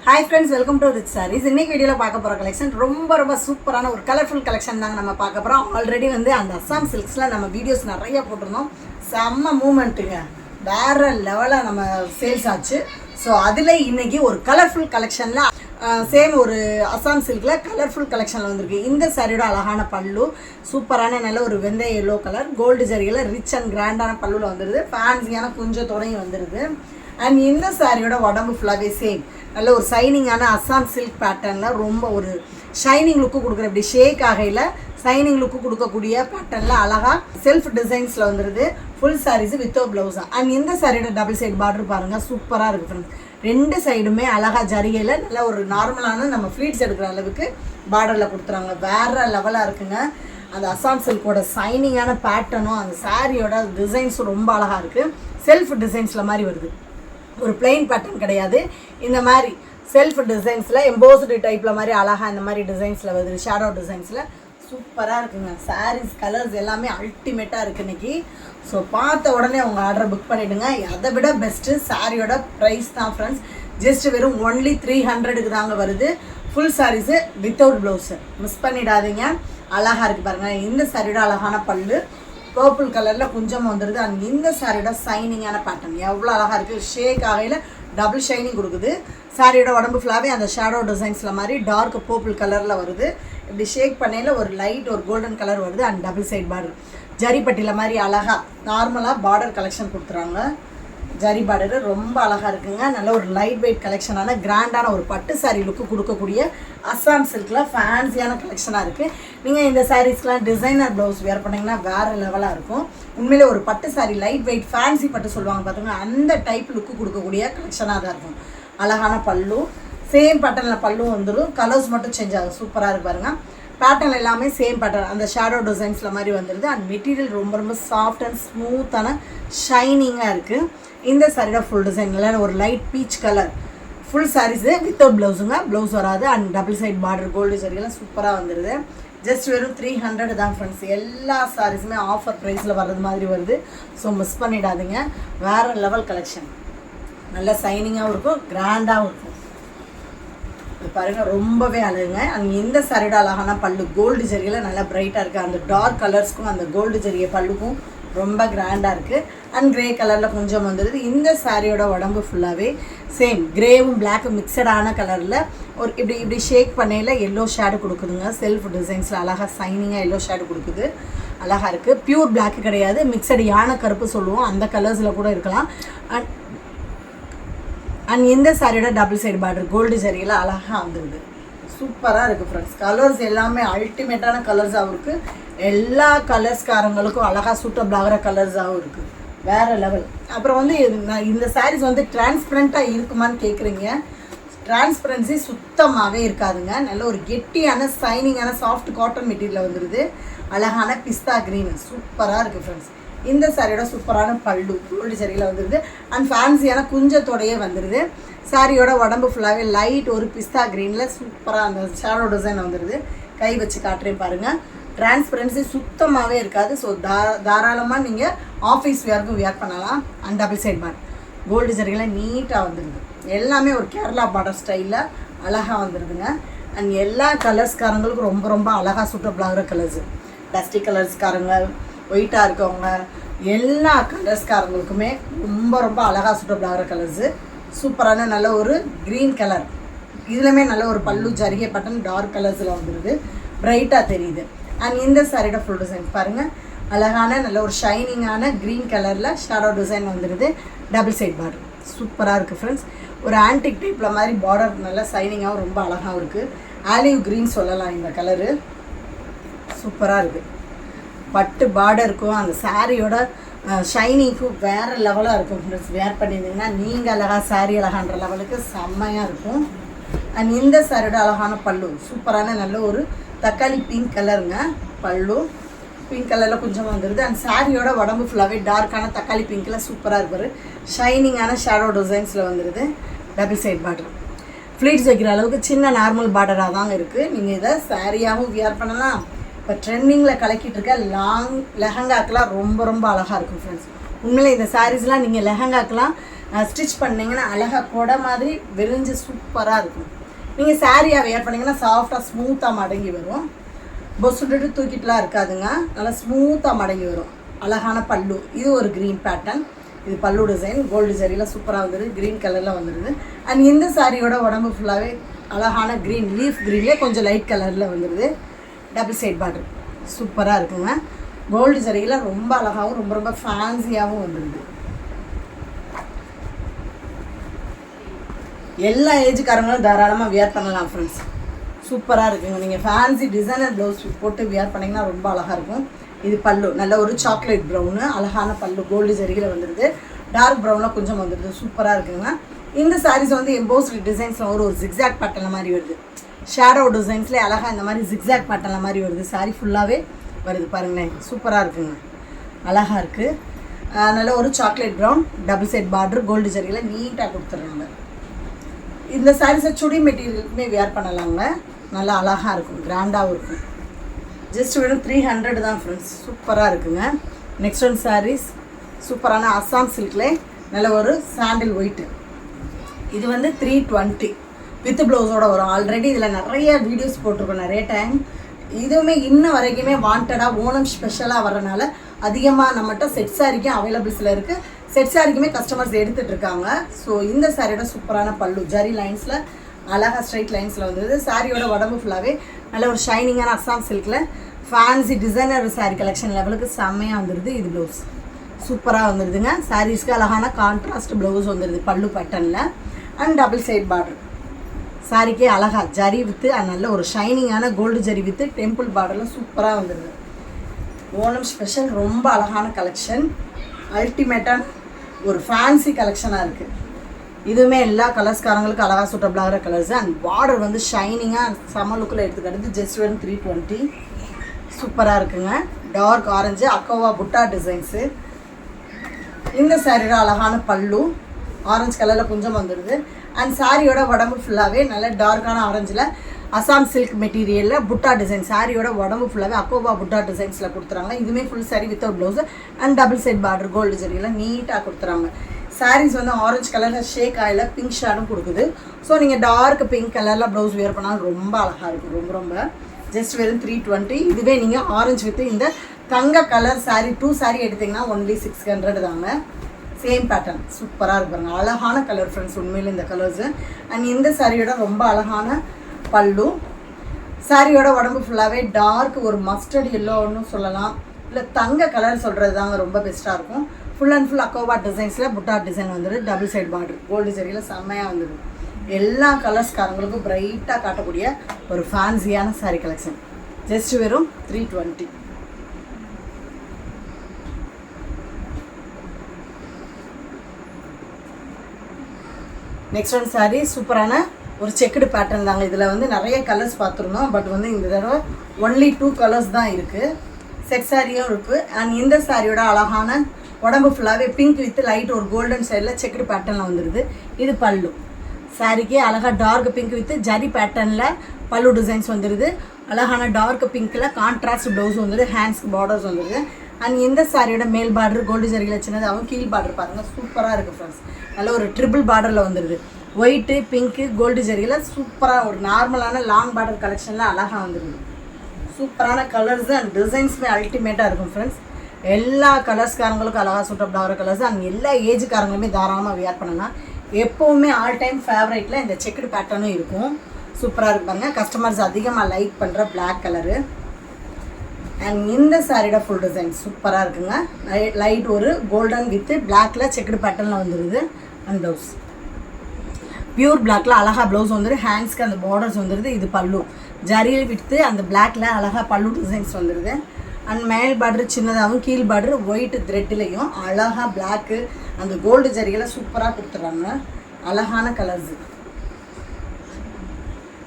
Hi friends, welcome to Rich Sarees. இன்னைக்கு வீடியோவில் பார்க்க போகிற கலெக்ஷன் ரொம்ப சூப்பரான ஒரு கலர்ஃபுல் கலெக்ஷன் தாங்க நம்ம பார்க்க போகிறோம். ஆல்ரெடி அந்த அஸ்ஸாம் சில்க்ஸில் நம்ம வீடியோஸ் நிறைய போட்டிருந்தோம். செம்ம மூமெண்ட்டுங்க, வேறு லெவலாக நம்ம சேல்ஸ் ஆச்சு. ஸோ அதில் இன்றைக்கி ஒரு கலர்ஃபுல் கலெக்ஷனில் சேம் ஒரு அஸ்ஸாம் சில்கில் கலர்ஃபுல் கலெக்ஷனில் வந்திருக்கு. இந்த சாரியோட அழகான பல்லு, சூப்பரான நல்ல ஒரு வெந்தய எல்லோ கலர் கோல்டு ஜரியில் ரிச் அண்ட் கிராண்டான பல்லுவில் வந்துடுது. ஃபேன்சியான குஞ்சத்தோடையும் வந்துடுது. அண்ட் இந்த சாரியோட உடம்பு ஃபுல்லாகவே சேம் நல்ல ஒரு ஷைனிங்கான அஸ்ஸாம் சில்க் பேட்டர்னில் ரொம்ப ஒரு ஷைனிங் லுக்கு கொடுக்குற, இப்படி ஷேக் ஆகையில் ஷைனிங் லுக்கு கொடுக்கக்கூடிய பேட்டர்னில் அழகாக செல்ஃப் டிசைன்ஸில் வந்துடுது. ஃபுல் சாரீஸ் வித்தவுட் ப்ளவுஸாக. அண்ட் இந்த சாரியோட டபுள் சைடு பார்டர் பாருங்கள், சூப்பராக இருக்குது ஃப்ரெண்ட்ஸ். ரெண்டு சைடுமே அழகாக ஜரிகையில் நல்ல ஒரு நார்மலான நம்ம ஃப்ளீட்ஸ் எடுக்கிற அளவுக்கு பார்டரில் கொடுத்துறாங்க. வேறு லெவலாக இருக்குங்க. அந்த அஸ்ஸாம் சில்கோட ஷைனிங்கான பேட்டர்னும் அந்த சாரியோட டிசைன்ஸும் ரொம்ப அழகாக இருக்குது. செல்ஃப் டிசைன்ஸில் மாதிரி வருது, ஒரு பிளெயின் பேட்டர்ன் கிடையாது. இந்த மாதிரி செல்ஃப் டிசைன்ஸில் எம்போஸ்டு டைப்பில் மாதிரி அழகாக இந்த மாதிரி டிசைன்ஸில் வருது. ஷேடோ டிசைன்ஸில் சூப்பராக இருக்குங்க. சாரீஸ் கலர்ஸ் எல்லாமே அல்டிமேட்டாக இருக்குது இன்றைக்கி. ஸோ பார்த்த உடனே உங்கள் ஆர்டரை புக் பண்ணிவிடுங்க. அதை விட பெஸ்ட்டு சாரியோட ப்ரைஸ் தான் ஃப்ரெண்ட்ஸ். ஜஸ்ட் வெறும் ஒன்லி 300க்கு தாங்க வருது. Full sarees without blouse. Miss பண்ணிடாதீங்க. அழகாக இருக்குது பாருங்கள். இந்த சாரியோட அழகான பல்லு பர்பிள் கலரில் கொஞ்சம் வந்துடுது. அண்ட் இந்த சாரியோட ஷைனிங்கான பேட்டர்ன் எவ்வளோ அழகாக இருக்குது. ஷேக் ஆகையில் டபுள் ஷைனிங் கொடுக்குது. சாரியோட உடம்பு ஃபுல்லாகவே அந்த ஷேடோ டிசைன்ஸில் மாதிரி டார்க் பர்பிள் கலரில் வருது. இப்படி ஷேக் பண்ணையில் ஒரு லைட் ஒரு கோல்டன் கலர் வருது. அண்ட் டபுள் சைட் பார்டர் ஜரிப்பட்டியில் மாதிரி அழகாக நார்மலாக பார்டர் கலெக்ஷன் கொடுத்துறாங்க. ஜரி பார்டரு ரொம்ப அழகாக இருக்குங்க. நல்ல ஒரு லைட் வெயிட் கலெக்ஷனான கிராண்டான ஒரு பட்டு சாரீ லுக்கு கொடுக்கக்கூடிய அஸ்ஸாம் சில்கில் ஃபேன்சியான கலெக்ஷனாக இருக்குது. நீங்கள் இந்த சாரீஸ்க்கெலாம் டிசைனர் ப்ளவுஸ் வேர் பண்ணிங்கன்னா வேறு லெவலாக இருக்கும். உண்மையிலே ஒரு பட்டு சாரீ லைட் வெயிட் ஃபேன்சி பட்டு சொல்லுவாங்க பார்த்துங்க, அந்த டைப் லுக்கு கொடுக்கக்கூடிய கலெக்ஷனாக தான் இருக்கும். அழகான பல்லு, சேம் பேட்டர்னில் பல்லு வந்துடும். கலர்ஸ் மட்டும் சேஞ்ச் ஆகும். சூப்பராக இருக்கு பாருங்கள். பேட்டர்ன் எல்லாமே சேம் பேட்டர்ன், அந்த ஷேடோ டிசைன்ஸில் மாதிரி வந்துடுது. அண்ட் மெட்டீரியல் ரொம்ப சாஃப்ட் அண்ட் ஸ்மூத்தான ஷைனிங்காக இருக்குது. இந்த சாரியோட ஃபுல் டிசைனில் ஒரு light peach colour full sarees without ப்ளவுஸுங்க, ப்ளவுஸ் வராது. And double side border gold சாரியெல்லாம் சூப்பராக வந்துடுது. ஜஸ்ட் வெறும் 300 தான் ஃப்ரெண்ட்ஸ். எல்லா சாரீஸுமே ஆஃபர் ப்ரைஸில் வர்றது மாதிரி வருது. ஸோ மிஸ் பண்ணிடாதீங்க. வேறு லெவல் கலெக்ஷன், நல்ல ஷைனிங்காகவும் இருக்கும், கிராண்டாகவும் இருக்கும். பாருங்கள், ரொம்பவே அழகுங்க. அண்ட் இந்த சாரியோட அழகான பல்லு கோல்டு ஜரியில் நல்லா பிரைட்டாக இருக்குது. அந்த டார்க் கலர்ஸ்க்கும் அந்த கோல்டு ஜரிகை பல்லுக்கும் ரொம்ப கிராண்டாக இருக்குது. அண்ட் க்ரே கலரில் கொஞ்சம் வந்துடுது. இந்த சாரியோட உடம்பு ஃபுல்லாகவே சேம் கிரேவும் பிளாக்கும் மிக்சடான கலரில் ஒரு இப்படி ஷேக் பண்ணையில் எல்லோ ஷேடு கொடுக்குதுங்க. செல்ஃப் டிசைன்ஸில் அழகாக ஷைனிங்காக எல்லோ ஷேடு கொடுக்குது. அழகாக இருக்குது. பியூர் பிளாக்கு கிடையாது, மிக்சடு யானை கருப்பு சொல்லுவோம், அந்த கலர்ஸில் கூட இருக்கலாம். அண்ட் இந்த சாரியோட டபுள் சைடு பார்டர் கோல்டு சாரியில் அழகாக வந்துடுது. சூப்பராக இருக்குது ஃப்ரெண்ட்ஸ். கலர்ஸ் எல்லாமே அல்டிமேட்டான கலர்ஸாகவும் இருக்குது. எல்லா கலர்ஸ்காரங்களுக்கும் அழகாக சூட்டபிள் ஆகிற கலர்ஸாகவும் இருக்குது. வேறு லெவல். அப்புறம் இந்த சாரீஸ் டிரான்ஸ்பரண்ட்டாக இருக்குமான்னு கேட்குறீங்க. டிரான்ஸ்பரன்சி சுத்தமாகவே இருக்காதுங்க. நல்ல ஒரு கெட்டியான ஷைனிங்கான சாஃப்ட் காட்டன் மெட்டீரியல் வந்துடுது. அழகான பிஸ்தா க்ரீன் சூப்பராக இருக்குது ஃப்ரெண்ட்ஸ். இந்த சாரியோட சூப்பரான பல்லு கோல்டு சாரியில் வந்துடுது. அண்ட் ஃபேன்சியான குஞ்சத்தோடையே வந்துடுது. சாரியோட உடம்பு ஃபுல்லாகவே லைட் ஒரு பிஸ்தா க்ரீனில் சூப்பராக அந்த ஷேடோ டிசைன் வந்துடுது. கை வச்சு காட்டுறேன் பாருங்கள். டிரான்ஸ்பரன்சி சுத்தமாகவே இருக்காது. ஸோ தாராளமாக நீங்கள் ஆஃபீஸ் வேர்க்கும் வேர் பண்ணலாம். And double side border gold ஜரியில் நீட்டாக வந்துடுது. எல்லாமே ஒரு கேரளா பார்டர் ஸ்டைலில் அழகாக வந்துடுதுங்க. அண்ட் எல்லா கலர்ஸ்காரங்களுக்கும் ரொம்ப அழகாக சூட்டபிள் ஆகிற கலர்ஸு. டஸ்டி கலர்ஸ்காரங்க, ஒயிட்டாக இருக்கவங்க, எல்லா கலர்ஸ்காரங்களுக்குமே ரொம்ப அழகாக சூட்டபிள் ஆகிற கலர்ஸு. சூப்பரான நல்ல ஒரு க்ரீன் கலர், இதுலையுமே நல்ல ஒரு பல்லு ஜரிகை பட்டன் டார்க் கலர்ஸில் வந்துடுது. பிரைட்டாக தெரியுது. அண்ட் இந்த சாரியோட ஃபுல் டிசைன் பாருங்கள். அழகான நல்ல ஒரு ஷைனிங்கான க்ரீன் கலரில் ஷேடோ டிசைன் வந்துடுது. டபுள் சைட் பார்டர் சூப்பராக இருக்குது ஃப்ரெண்ட்ஸ். ஒரு ஆன்டிக் டைப்பில் மாதிரி பார்டர் நல்லா ஷைனிங்காகவும் ரொம்ப அழகாகவும் இருக்குது. ஆலிவ் க்ரீன் சொல்லலாம் இந்த கலரு. சூப்பராக இருக்குது. பட்டு பார்டருக்கும் அந்த சாரியோட ஷைனிங்க்கும் வேறு லெவலாக இருக்கும் ஃப்ரெண்ட்ஸ். வேர் பண்ணியிருந்தீங்கன்னா நீங்கள் அழகாக சாரீ அழகான்ற லெவலுக்கு செம்மையாக இருக்கும். அண்ட் இந்த சாரியோட அழகான பல்லு சூப்பரான நல்ல ஒரு தக்காளி பிங்க் கலருங்க. பல்லு பிங்க் கலரில் கொஞ்சம் வந்துடுது. அண்ட் சாரியோட உடம்பு ஃபுல்லாகவே டார்க்கான தக்காளி பிங்க்கில் சூப்பராக இருப்பார். ஷைனிங்கான ஷேடோ டிசைன்ஸில் வந்துடுது. டபுள் சைட் பார்டர் ஃப்ளீட்ஸ் வைக்கிற அளவுக்கு சின்ன நார்மல் பார்டராக தாங்க இருக்குது. நீங்கள் இதை சாரியாகவும் வியர் பண்ணலாம். இப்போ ட்ரெண்டிங்கில் கலக்கிட்டு இருக்க லாங் லெஹங்காக்கெலாம் ரொம்ப அழகாக இருக்கும் ஃப்ரெண்ட்ஸ். உண்மையிலே இந்த சாரீஸ்லாம் நீங்கள் லெஹங்காக்கெலாம் ஸ்டிச் பண்ணிங்கன்னா அழகாக கொடை மாதிரி விரிஞ்சு சூப்பராக இருக்கும். நீங்கள் சாரியாக வேர் பண்ணிங்கன்னா சாஃப்டாக ஸ்மூத்தாக மடங்கி வரும். பொசுட்டு தூக்கிட்டுலாம் இருக்காதுங்க, நல்லா ஸ்மூத்தாக மடங்கி வரும். அழகான பல்லு, இது ஒரு க்ரீன் பேட்டர்ன், இது பல்லு டிசைன் கோல்டு ஜரியில் சூப்பராக வந்துடுது, க்ரீன் கலரில் வந்துடுது. அண்ட் இந்த சாரியோட உடம்பு ஃபுல்லாகவே அழகான க்ரீன் லீஃப் க்ரீன்லேயே கொஞ்சம் லைட் கலரில் வந்துடுது. டபுள் சைட் பார்டர் சூப்பராக இருக்குங்க. கோல்டு ஜரியில் ரொம்ப அழகாகவும் ரொம்ப ரொம்ப ஃபேன்சியாகவும் வந்துடுது. எல்லா ஏஜுக்காரங்களும் தாராளமாக வியர் பண்ணலாம் ஃப்ரெண்ட்ஸ். சூப்பராக இருக்குங்க. நீங்கள் ஃபேன்சி டிசைனர் ப்ளவுஸ் போட்டு வியர் பண்ணிங்கன்னா ரொம்ப அழகாக இருக்கும். இது பல்லு நல்ல ஒரு சாக்லேட் ப்ரௌனு, அழகான பல்லு கோல்டு ஜரியில் வந்துடுது. டார்க் ப்ரௌனில் கொஞ்சம் வந்துடுது, சூப்பராக இருக்குங்க. இந்த சாரீஸ் வந்து எம்போஸ்டு டிசைன்ஸில் ஒரு ஜிக்ஸாக் பேட்டர்னில் மாதிரி வருது. ஷேடோ டிசைன்ஸ்லேயே அழகாக இந்த மாதிரி ஜிக்ஸாக் பேட்டர்னில் மாதிரி வருது. சாரீ ஃபுல்லாகவே வருது பாருங்களேன், சூப்பராக இருக்குங்க, அழகாக இருக்குது. நல்ல ஒரு chocolate brown double side border gold ஜரியில் நீட்டாக கொடுத்துட்றாங்க. இந்த சாரீஸை சுடி மெட்டீரியலுக்குமே வியர் பண்ணலாங்க, நல்லா அழகாக இருக்கும், கிராண்டாகவும் இருக்கும். ஜஸ்ட் வெறும் 300 தான் ஃப்ரெண்ட்ஸ், சூப்பராக இருக்குங்க. நெக்ஸ்ட் ஒன் சாரீஸ் சூப்பரான அஸ்ஸாம் சில்க்லே நல்ல ஒரு சாண்டில் ஒயிட்டு, இது வந்து 320 வித் ப்ளவுஸோடு வரும். ஆல்ரெடி இதில் நிறைய வீடியோஸ் போட்டிருக்கோம் நிறைய டைம். இதுவுமே இன்ன வரைக்குமே வாண்டடாக ஓணம் ஸ்பெஷலாக வரனால அதிகமாக நம்மகிட்ட செட் சாரிக்கும் அவைலபிள்ஸில் இருக்குது. செட் சாரிக்குமே கஸ்டமர்ஸ் எடுத்துகிட்டு இருக்காங்க. ஸோ இந்த சாரியோட சூப்பரான பல்லு ஜரி லைன்ஸில் அழகாக ஸ்ட்ரைட் லைன்ஸில் வந்தது. சாரியோட உடம்பு ஃபுல்லாகவே நல்ல ஒரு ஷைனிங்கான அஸ்ஸாம் சில்கில் ஃபேன்சி டிசைனர் சாரீ கலெக்ஷன் லெவலுக்கு செம்மையாக வந்துடுது. இது ப்ளவுஸ் சூப்பராக வந்துடுதுங்க. சாரீஸ்க்கு அழகான கான்ட்ராஸ்ட் ப்ளவுஸ் வந்துடுது பல்லு பேட்டர்னில். அண்ட் டபுள் சைட் பார்டர் சாரிக்கே அழகாக ஜரி வித்து நல்ல ஒரு ஷைனிங்கான கோல்டு ஜரி வித்து டெம்பிள் பார்டரில் சூப்பராக வந்துடுது. ஓணம் ஸ்பெஷல் ரொம்ப அழகான கலெக்ஷன், அல்டிமேட்டான ஒரு ஃபேன்சி கலெக்ஷனாக இருக்குது. இதுவுமே எல்லா கலர்ஸ்காரங்களுக்கு அழகாக சூட்டபிள் ஆகிற கலர்ஸ். அண்ட் பார்டர் வந்து ஷைனிங்காக செம லுக்கில் எடுத்துக்கிறது. ஜஸ்ட் வெறும் 320 சூப்பராக இருக்குங்க. டார்க் ஆரஞ்சு அக்கோவா புட்டா டிசைன்ஸு. இந்த சாரியோட அழகான பல்லு ஆரஞ்சு கலரில் கொஞ்சம் வந்துடுது. அண்ட் சாரியோட உடம்பு ஃபுல்லாகவே நல்ல டார்க்கான ஆரஞ்சில் அசாம் சில்க் மெட்டீரியலில் புட்டா டிசைன். சாரியோட உடம்பு ஃபுல்லாகவே அக்கோபா புட்டா டிசைன்ஸில் கொடுத்துறாங்க. இதுவுமே full saree without blouse and double side border gold ஜரியில் நீட்டாக கொடுத்துறாங்க. சாரீஸ் வந்து ஆரஞ்சு கலரில் ஷேக் ஆயில் பிங்க் ஷேடும் கொடுக்குது. ஸோ நீங்கள் டார்க் பிங்க் கலரில் ப்ளவுஸ் வேர் பண்ணாலும் ரொம்ப அழகாக இருக்கும். ரொம்ப ரொம்ப ஜஸ்ட் வெறும் 320. இதுவே நீங்கள் ஆரஞ்சு வித்து இந்த தங்க கலர் சாரீ 2 சாரீ எடுத்திங்கன்னா ஒன்லி 600 தாங்க. சேம் பேட்டர்ன் சூப்பராக இருப்பாங்க, அழகான கலர் ஃப்ரெண்ட்ஸ் உண்மையில் இந்த கலர்ஸு. அண்ட் இந்த சாரியோட ரொம்ப அழகான பல்லு. சாரியோட உடம்பு ஃபுல்லாகவே டார்க் ஒரு மஸ்டர்ட் எல்லோன்னு சொல்லலாம், இல்லை தங்க கலர் சொல்கிறது தாங்க ரொம்ப பெஸ்ட்டாக இருக்கும். ஃபுல் அண்ட் ஃபுல் அக்கோபா டிசைன்ஸில் புட்டா டிசைன் வந்துடுது. டபுள் சைட் பார்டர் கோல்டு ஜரியில் செம்மையாக வந்துடுது. எல்லா கலர்ஸ்காரங்களுக்கும் பிரைட்டாக காட்டக்கூடிய ஒரு ஃபேன்சியான சாரீ கலெக்ஷன். ஜஸ்ட் வெறும் 320. நெக்ஸ்ட் ஒன் சாரீ சூப்பரான ஒரு செக்குடு பேட்டர்ன் தாங்க. இதில் வந்து நிறைய கலர்ஸ் பார்த்துருந்தோம், பட் வந்து இந்த தடவை ஒன்லி 2 கலர்ஸ் தான் இருக்குது. செட் சாரியும் இருக்குது. அண்ட் இந்த சாரியோட அழகான உடம்பு ஃபுல்லாகவே பிங்க் வித் லைட் ஒரு கோல்டன் சைடில் செக்குடு பேட்டர்னில் வந்துடுது. இது பல்லு. சாரிக்கே அழகாக டார்க் பிங்க் வித் ஜரி பேட்டர்னில் பல்லு டிசைன்ஸ் வந்துடுது. அழகான டார்க் பிங்க்கில் கான்ட்ராஸ்ட் ப்ளவுஸ் வந்துடுது. ஹேண்ட்ஸ்க்கு பார்டர்ஸ் வந்துடுது. அண்ட் இந்த சாரியோட மேல் பார்டர் கோல்டு ஜரியில் சின்னதாகவும் கீழ் பார்டர் பாருங்கள் சூப்பராக இருக்குது ஃப்ரெண்ட்ஸ். நல்ல ஒரு ட்ரிபிள் பார்டரில் வந்துடுது. ஒயிட்டு பிங்க்கு கோல்டு ஜரியில் சூப்பராக ஒரு நார்மலான லாங் பார்டர் கலெக்ஷனில் அழகாக வந்துடுது. சூப்பரான கலர்ஸ் அண்ட் டிசைன்ஸுமே அல்டிமேட்டாக இருக்கும் ஃப்ரெண்ட்ஸ். எல்லா கலர்ஸ்காரங்களுக்கும் அழகாக சூட்டபிள் ஆகிற கலர்ஸ் அண்ட் எல்லா ஏஜுக்காரங்களுமே தாராளமாக வியர் பண்ணலாம். எப்போவுமே ஆல் டைம் ஃபேவரேட்டில் இந்த செக்குடு பேட்டர்னும் இருக்கும். சூப்பராக இருப்பாங்க. கஸ்டமர்ஸ் அதிகமாக லைக் பண்ணுற பிளாக் கலரு. அண்ட் இந்த சாரியோட ஃபுல் டிசைன் சூப்பராக இருக்குங்க. லைட் ஒரு கோல்டன் வித்து பிளாக்ல செக்குடு பேட்டர்னில் வந்துடுது. அண்ட் ப்ளவுஸ் பியூர் பிளாக்ல அழகாக ப்ளவுஸ் வந்துடுது. ஹேண்ட்ஸ்க்கு அந்த பார்டர்ஸ் வந்துடுது. இது பல்லு ஜரியில் விட்டு அந்த பிளாக்ல அழகாக பல்லு டிசைன்ஸ் வந்துடுது. அண்ட் மேல் பார்டர் சின்னதாகவும் கீழ் பார்டர் ஒயிட் த்ரெட்லேயும் அழகாக பிளாக்கு அந்த கோல்டு ஜரியில் சூப்பராக கொடுத்துட்றாங்க. அழகான கலர்ஸு.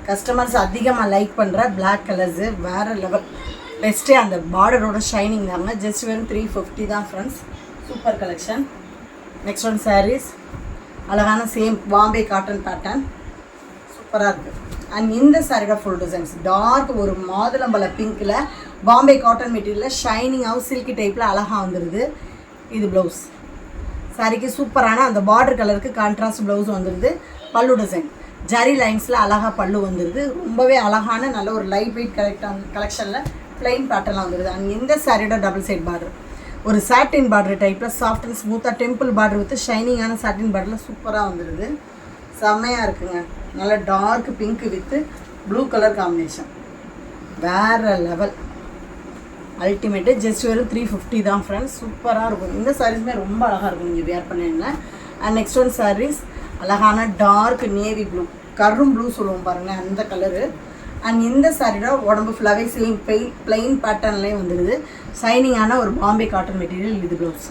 கஸ்டமர்ஸ் அதிகமாக லைக் பண்ணுற பிளாக் கலர்ஸு வேறு லெவல் பெஸ்ட்டே. அந்த பார்டரோட ஷைனிங் தாங்க. ஜஸ்ட் வெறும் 350 தான் friends. Super collection. Next one sarees அழகான சேம் பாம்பே காட்டன் பேட்டர்ன் சூப்பராக இருக்குது. அண்ட் இந்த சாரியோட ஃபுல் டிசைன்ஸ் டார்க் ஒரு மாதுளம்பழ பிங்க்கில் பாம்பே காட்டன் மெட்டீரியலில் ஷைனிங்காகவும் சில்கி டைப்பில் அழகாக வந்துடுது. இது ப்ளவுஸ். சாரிக்கு சூப்பரான அந்த பார்டர் கலருக்கு கான்ட்ராஸ்ட் ப்ளவுஸ் வந்துடுது. பல்லு டிசைன் ஜரி லைன்ஸில் அழகாக பல்லு வந்துடுது. ரொம்பவே அழகான நல்ல ஒரு லைட் வெயிட் கலெக்ஷனில் பிளைன் பேட்டர்லாம் வந்துடுது. அண்ட் இந்த சாரியோட டபுள் சைட் பார்டர் ஒரு சாட்டின் பார்டர் டைப்பில் சாஃப்ட் அண்ட் ஸ்மூத்தாக டெம்பிள் பார்டர் வித் ஷைனிங்கான சாட்டின் பார்டரில் சூப்பராக வந்துடுது. செம்மையாக இருக்குங்க. நல்ல dark pink with blue colour combination வேறு லெவல் அல்டிமேட்டு. ஜஸ்ட் வெறும் 350 தான் ஃப்ரெண்ட்ஸ். சூப்பராக இருக்கும். இந்த சாரீஸுமே ரொம்ப அழகாக இருக்கும் நீங்கள் வேர் பண்ணிங்கன்னா. அண்ட் நெக்ஸ்ட் ஒன் சாரீஸ் அழகான டார்க் நேவி ப்ளூ கரும் ப்ளூ சொல்லுவோம் பாருங்கள் அந்த கலரு. அண்ட் இந்த சாரியோட உடம்பு ஃபுல்லாகவே சேம் பிளெயின் பேட்டர்ன்லேயே வந்துடுது. ஷைனிங்கான ஒரு பாம்பே காட்டன் மெட்டீரியல் இது ப்ளவுஸ்.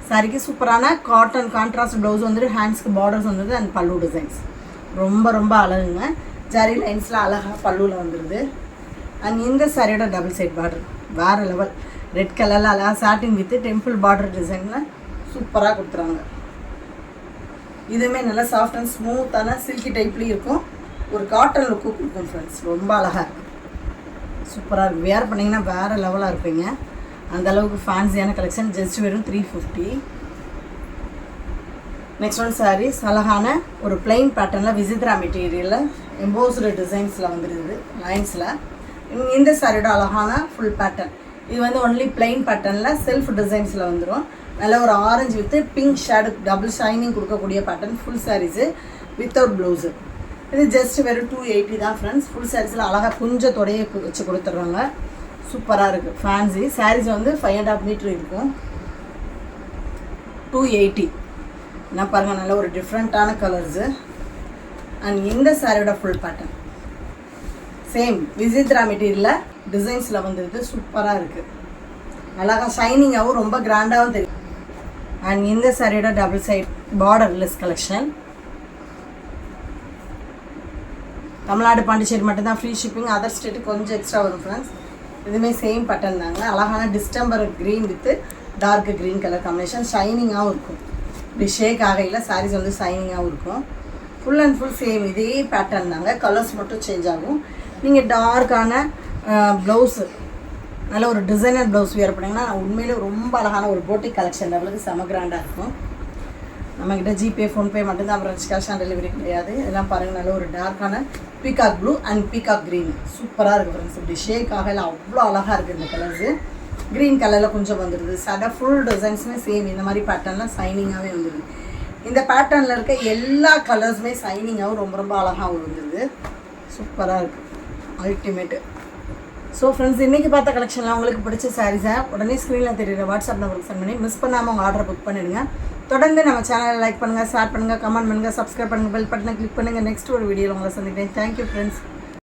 சாரிக்கு சூப்பரான காட்டன் கான்ட்ராஸ்ட் ப்ளவுஸ் வந்துட்டு ஹேண்ட்ஸ்க்கு பார்டர்ஸ் வந்துடுது. அண்ட் பல்லு டிசைன்ஸ் ரொம்ப ரொம்ப அழகுங்க. ஜரி லைன்ஸில் அழகாக பல்லுவில் வந்துடுது. அண்ட் இந்த சாரியோட டபுள் சைட் பார்டர் வேறு லெவல் ரெட் கலரில் அழகாக சாட்டின் வித்து டெம்பிள் பார்டர் டிசைனில் சூப்பராக கொடுத்துறாங்க. இதுவுமே நல்லா சாஃப்ட் அண்ட் ஸ்மூத்தான சில்கி டைப்லேயும் இருக்கும். ஒரு காட்டன் லுக்கு கொடுக்கும் ஃப்ரெண்ட்ஸ். ரொம்ப அழகாக இருக்கும். சூப்பராக இருக்கும். வேர் பண்ணிங்கன்னா வேறு லெவலாக இருப்பீங்க. அந்தளவுக்கு ஃபேன்சியான கலெக்ஷன். ஜஸ்ட் வெறும் 350. நெக்ஸ்ட் ஒன் சாரீஸ் அழகான ஒரு பிளைன் பேட்டர்னில் விசித்ரா மெட்டீரியலில் எம்போஸ்டு டிசைன்ஸில் வந்துடுது லைன்ஸில். இந்த சாரியோட அழகான ஃபுல் பேட்டர்ன் இது வந்து ஒன்லி பிளைன் பேட்டர்னில் செல்ஃப் டிசைன்ஸில் வந்துடும். நல்ல ஒரு orange with pink shade double shining கொடுக்கக்கூடிய pattern full sarees without blouse. இது ஜஸ்ட் வெறும் 280 தான் ஃப்ரெண்ட்ஸ். ஃபுல் சாரீஸில் அழகாக கொஞ்சம் தொடையை வச்சு கொடுத்துட்றாங்க. சூப்பராக இருக்குது. ஃபேன்சி சாரீஸ் வந்து 5.5 மீட்டர் இருக்கும். 280 என்ன பாருங்கள் நல்ல ஒரு டிஃப்ரெண்ட்டான கலர்ஸு. அண்ட் இந்த சாரியோட ஃபுல் பேட்டர்ன் சேம் விசித்ரா மெட்டீரியலில் டிசைன்ஸில் வந்துடுது. சூப்பராக இருக்குது. அழகாக ஷைனிங்காகவும் ரொம்ப கிராண்டாகவும் தெரியும். அண்ட் இந்த சாரியோட double side borderless collection. Tamil Nadu Pondicherry மட்டும்தான் ஃப்ரீ ஷிப்பிங். அதர் ஸ்டேட்டுக்கு கொஞ்சம் எக்ஸ்ட்ரா வரும் ஃப்ரெண்ட்ஸ். இதுவுமே சேம் பேட்டர்ன் தாங்க. அழகான distemper green with dark green colour combination. ஷைனிங்காகவும் இருக்கும். இப்படி ஷேக் ஆகையில் சாரீஸ் வந்து ஷைனிங்காகவும் இருக்கும். ஃபுல் அண்ட் ஃபுல் சேம் இதே பேட்டர்ன் தாங்க. கலர்ஸ் மட்டும் சேஞ்ச் ஆகும். நீங்கள் டார்க்கான ப்ளவுஸு நல்ல ஒரு டிசைனர் ப்ளவுஸ் வியர் பண்ணிங்கன்னா உண்மையிலே ரொம்ப அழகான ஒரு போட்டிக் கலெக்ஷன் லெவலுக்கு செம கிராண்டாக இருக்கும். நம்மக்கிட்ட ஜிபே ஃபோன்பே மட்டும்தான். அப்புறம் கேஷ் ஆன் டெலிவரி கிடையாது. இதெல்லாம் பாருங்கள் நல்ல ஒரு டார்க்கான peacock blue and peacock green சூப்பராக இருக்குது ஃப்ரெண்ட்ஸ். இப்படி ஷேக் ஆகல அவ்வளோ அழகாக இருக்குது இந்த கலர்ஸு. க்ரீன் கலரில் கொஞ்சம் வந்துடுது. சட ஃபுல் டிசைன்ஸுமே சேம் இந்த மாதிரி பேட்டர்னில் ஷைனிங்காகவே வந்துடுது. இந்த பேட்டர்னில் இருக்க எல்லா கலர்ஸுமே ஷைனிங்காகவும் ரொம்ப ரொம்ப அழகாகவும் வந்துடுது. சூப்பராக இருக்குது. அல்டிமேட்டு. ஸோ ஃப்ரெண்ட்ஸ் இன்றைக்கி பார்த்த கலெக்ஷன்லாம் உங்களுக்கு பிடிச்ச சாரீஸை உடனே ஸ்க்ரீனில் தெரியுற வாட்ஸ்அப் நம்பருக்கு சென்ட் பண்ணி மிஸ் பண்ணாமல் உங்கள் ஆர்டரை புக் பண்ணிடுங்க. தொடர்ந்து நம்ம சேனலை லைக் பண்ணுங்கள், ஷேர் பண்ணுங்கள், கமெண்ட் பண்ணுங்கள், சப்ஸ்கிரைப் பண்ணுங்கள், பெல் பட்டனை கிளிக் பண்ணுங்கள். நெக்ஸ்ட் ஒரு வீடியோவில் உங்களை சந்திக்கிறேன். Thank you friends.